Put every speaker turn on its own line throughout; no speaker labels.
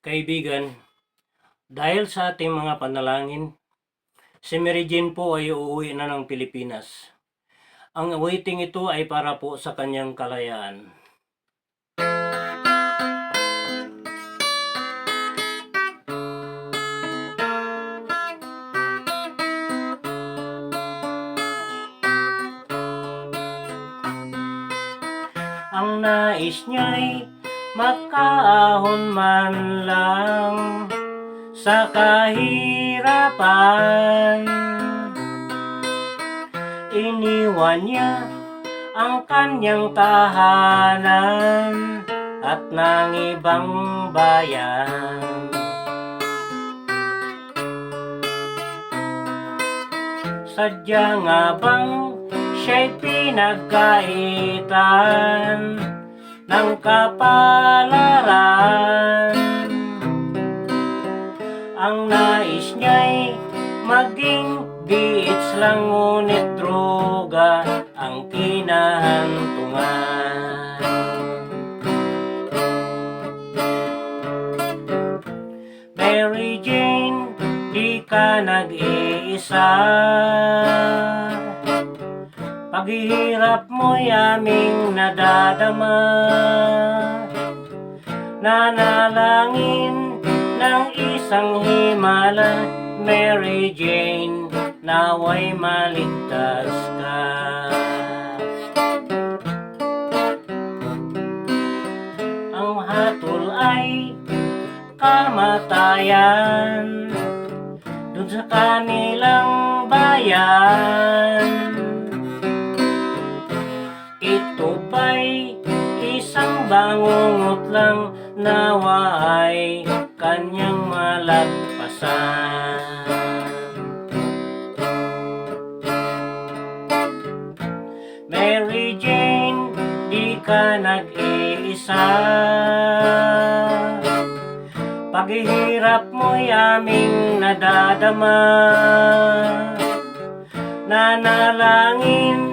Kaibigan, dahil sa ating mga panalangin, si Mary Jane po ay uuwi na ng Pilipinas. Ang waiting ito ay para po sa kanyang kalayaan. Ang nais niya'y makaahon man lang sa kahirapan. Iniwan niya ang kanyang tahanan at ng ibang bayan. Sadya nga bang siya'y pinagkaitan ng kapalaran? Ang nais niya'y maging beach lang, ngunit droga ang kinahantungan. Mary Jane, di ka nag-iisa. Paghihirap mo'y aming nadadama. Nanalangin ng isang himala, Mary Jane, naway maligtas ka. Ang hatol ay kamatayan dun sa kanilang bayan. Ito pa'y isang bangungot lang, nawa ay kanyang malagpasan. Mary Jane, di ka nag-iisa. Paghihirap mo'y aming nadadama. Nanalangin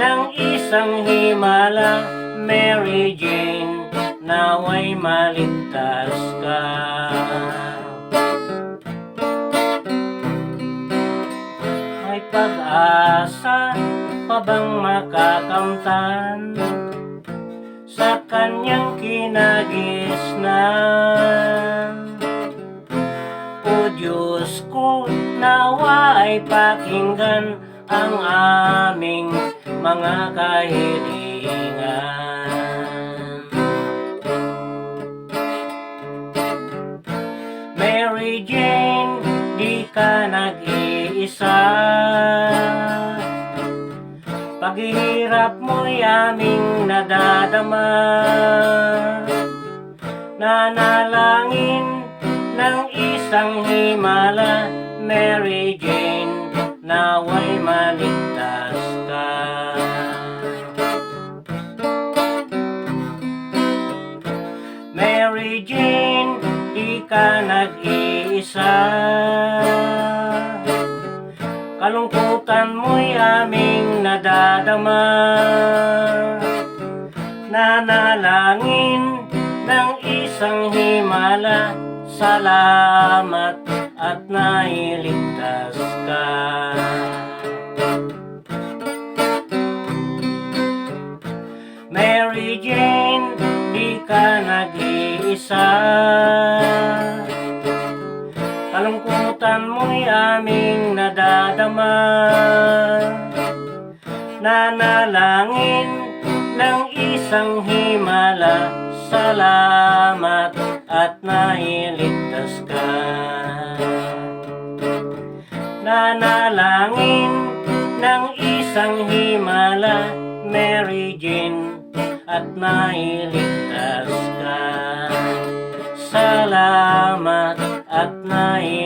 ng isang himala, Mary Jane, naway maligtas ka. May pag-asa pa bang makakamtan sa kanyang kinagisnan? O Diyos ko, nawa ay pakinggan ang aming mga kahilingan. Mary Jane, di ka nag-iisa. Paghihirap mo'y aming nadadama. Nanalangin ng isang himala, Mary Jane, naway maligtas ka. Mary Jane, di ka nag-iisa. Kalungkutan mo'y aming nadadama. Nanalangin ng isang himala, salamat at nailigtas ka. Mary Jane, di ka nag-iisa. Kalungkutan mo'y aming nadadama. Nanalangin ng isang himala, salamat at nailigtas ka. Nanalangin ng isang himala, Mary Jane, at nailigtas ka. Salamat at nailigtas